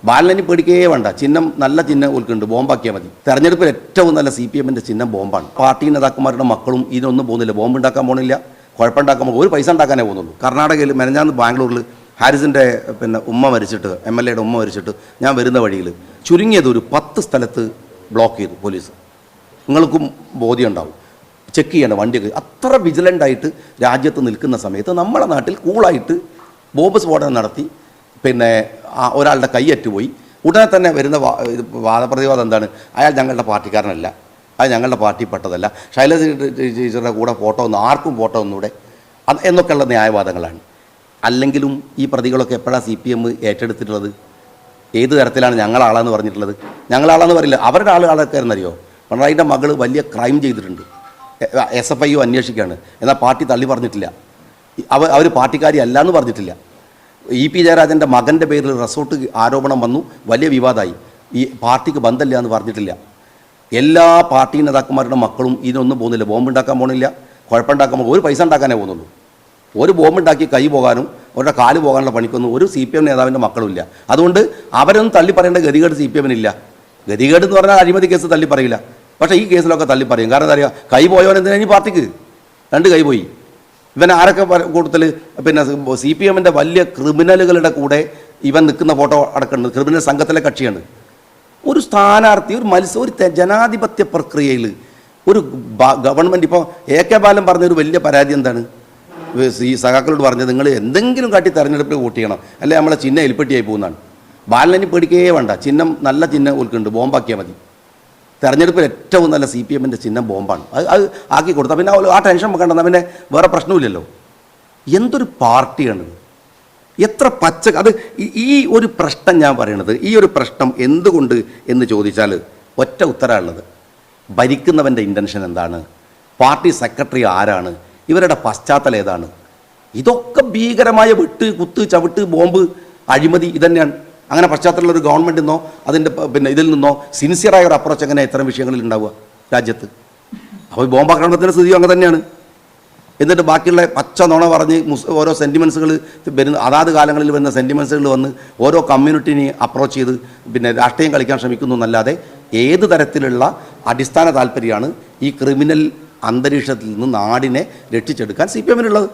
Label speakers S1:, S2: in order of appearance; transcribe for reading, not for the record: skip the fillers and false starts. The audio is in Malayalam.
S1: ബാലനി പേടിക്കേ വേണ്ട. ചിഹ്നം നല്ല ചിഹ്നം ഓൽക്കുണ്ട്, ബോംബാക്കിയാൽ മതി. തെരഞ്ഞെടുപ്പിൽ ഏറ്റവും നല്ല CPM-ന്റെ ചിഹ്നം ബോംബാണ്. പാർട്ടി നേതാക്കന്മാരുടെ മക്കളും ഇതിനൊന്നും പോകുന്നില്ല, ബോംബ് ഉണ്ടാക്കാൻ പോകണില്ല, കുഴപ്പമുണ്ടാക്കാൻ ഒരു പൈസ ഉണ്ടാക്കാനേ പോകുന്നുള്ളൂ. കർണാടകയിൽ മെനഞ്ഞാന്ന് ബാംഗ്ലൂരിൽ ഹാരിസിൻ്റെ ഉമ്മ മരിച്ചിട്ട്, MLA-യുടെ ഉമ്മ മരിച്ചിട്ട് ഞാൻ വരുന്ന വഴിയിൽ ചുരുങ്ങിയത് ഒരു 10 സ്ഥലത്ത് ബ്ലോക്ക് ചെയ്തു പോലീസ്. നിങ്ങൾക്കും ബോധ്യം ഉണ്ടാവും, ചെക്ക് ചെയ്യേണ്ട വണ്ടിയൊക്കെ. അത്ര വിജിലൻ്റായിട്ട് രാജ്യത്ത് നിൽക്കുന്ന സമയത്ത് നമ്മളെ നാട്ടിൽ കൂളായിട്ട് ബോംബ് സ്ഫോടനം നടത്തി ഒരാളുടെ കൈയറ്റുപോയി. ഉടനെ തന്നെ വരുന്ന വാദപ്രതിവാദം എന്താണ്? അയാൾ ഞങ്ങളുടെ പാർട്ടിക്കാരനല്ല, അത് ഞങ്ങളുടെ പാർട്ടിപ്പെട്ടതല്ല, ശൈലജ ടീച്ചറുടെ കൂടെ ഫോട്ടോ ഒന്നും ആർക്കും ഫോട്ടോ ഒന്നുകൂടെ എന്നൊക്കെയുള്ള ന്യായവാദങ്ങളാണ്. അല്ലെങ്കിലും ഈ പ്രതികളൊക്കെ എപ്പോഴാണ് CPM ഏറ്റെടുത്തിട്ടുള്ളത്? ഏത് തരത്തിലാണ് ഞങ്ങളാളാന്ന് പറഞ്ഞിട്ടുള്ളത്? ഞങ്ങളാളാന്ന് പറയില്ല, അവരുടെ ആളൊക്കെ എന്നറിയോ? പിണറായിൻ്റെ മകൾ വലിയ ക്രൈം ചെയ്തിട്ടുണ്ട്, SFIO അന്വേഷിക്കുകയാണ്, എന്നാൽ പാർട്ടി തള്ളി പറഞ്ഞിട്ടില്ല. അവർ പാർട്ടിക്കാരി അല്ല എന്ന് പറഞ്ഞിട്ടില്ല. EP ജയരാജൻ്റെ മകൻ്റെ പേരിൽ റിസോർട്ട് ആരോപണം വന്നു, വലിയ വിവാദമായി. ഈ പാർട്ടിക്ക് ബന്ധമില്ല എന്ന് പറഞ്ഞിട്ടില്ല. എല്ലാ പാർട്ടി നേതാക്കന്മാരുടെ മക്കളും ഇതിനൊന്നും പോകുന്നില്ല, ബോംബുണ്ടാക്കാൻ പോകണില്ല, കുഴപ്പമുണ്ടാക്കാൻ ഒരു പൈസ ഉണ്ടാക്കാനേ പോകുന്നുള്ളൂ. ഒരു ബോംബുണ്ടാക്കി കൈ പോകാനും അവരുടെ കാല് പോകാനുള്ള പണിക്കൊന്നും ഒരു CPM നേതാവിൻ്റെ മക്കളുമില്ല. അതുകൊണ്ട് അവരൊന്നും തള്ളി പറയേണ്ട ഗതികേട് CPM-നില്ല. ഗതികേട് എന്ന് പറഞ്ഞാൽ അഴിമതി കേസ് തള്ളി പറയില്ല, പക്ഷേ ഈ കേസിലൊക്കെ തള്ളി പറയും. കാരണം എന്താ അറിയുക, കൈ പോയവൻ എന്തിനാ ഈ പാർട്ടിക്ക്? 2 കൈ പോയി. ഇവൻ ആരൊക്കെ കൂടുതൽ CPM-ൻ്റെ വലിയ ക്രിമിനലുകളുടെ കൂടെ ഇവൻ നിൽക്കുന്ന ഫോട്ടോ അടക്കുന്നുണ്ട്. ക്രിമിനൽ സംഘത്തിലെ കക്ഷിയാണ്. ഒരു സ്ഥാനാർത്ഥി, ഒരു ജനാധിപത്യ പ്രക്രിയയിൽ ഒരു ഗവൺമെൻറ്, ഇപ്പോൾ AK ബാലൻ പറഞ്ഞൊരു വലിയ പരാതി എന്താണ്? ഈ സഖാക്കളോട് പറഞ്ഞത്, നിങ്ങൾ എന്തെങ്കിലും കാട്ടി തെരഞ്ഞെടുപ്പിൽ വോട്ട് ചെയ്യണം, അല്ലെ നമ്മളെ ചിഹ്നം എലിപ്പെട്ടിയായി പോകുന്നതാണ്. ബാലനി പേടിക്കേ വേണ്ട, ചിഹ്നം നല്ല ചിഹ്നം ഓൽക്കുണ്ട്, ബോംബാക്കിയാൽ മതി. തെരഞ്ഞെടുപ്പിൽ ഏറ്റവും നല്ല CPM-ന്റെ ചിഹ്നം ബോംബാണ്. അത് ആക്കി കൊടുത്താൽ പിന്നെ ആ ടെൻഷൻ വെക്കേണ്ട, പിന്നെ വേറെ പ്രശ്നമില്ലല്ലോ. എന്തൊരു പാർട്ടിയാണ്, എത്ര പച്ച. അത് ഈ ഒരു പ്രശ്നം ഞാൻ പറയണത്, ഈ ഒരു പ്രശ്നം എന്തുകൊണ്ട് എന്ന് ചോദിച്ചാൽ ഒറ്റ ഉത്തരമുള്ളത്, ഭരിക്കുന്നവൻ്റെ ഇൻറ്റൻഷൻ എന്താണ്, പാർട്ടി സെക്രട്ടറി ആരാണ്, ഇവരുടെ പശ്ചാത്തലം ഏതാണ്. ഇതൊക്കെ ഭീകരമായ വെട്ട്, കുത്ത്, ചവിട്ട്, ബോംബ്, അഴിമതി ഇതന്നെയാണ്. അങ്ങനെ പശ്ചാത്തലമുള്ള ഒരു ഗവൺമെൻറ് നിന്നോ അതിൻ്റെ ഇതിൽ നിന്നോ സിൻസിയറായ ഒരു അപ്രോച്ച് എങ്ങനെ ഇത്തരം വിഷയങ്ങളിൽ ഉണ്ടാവുക രാജ്യത്ത്? അപ്പോൾ ബോംബാക്രമണത്തിൻ്റെ സ്ഥിതിയും അങ്ങനെ തന്നെയാണ്. എന്നിട്ട് ബാക്കിയുള്ള പച്ച നുണ പറഞ്ഞ് ഓരോ സെൻറ്റിമെൻസുകൾ വരുന്ന അതാത് കാലങ്ങളിൽ വരുന്ന സെൻറ്റിമെൻസുകൾ വന്ന് ഓരോ കമ്മ്യൂണിറ്റിനെ അപ്രോച്ച് ചെയ്ത് രാഷ്ട്രീയം കളിക്കാൻ ശ്രമിക്കുന്നു എന്നല്ലാതെ ഏത് തരത്തിലുള്ള അടിസ്ഥാന താല്പര്യമാണ് ഈ ക്രിമിനൽ അന്തരീക്ഷത്തിൽ നിന്ന് നാടിനെ രക്ഷിച്ചെടുക്കാൻ CPM-നുള്ളത്?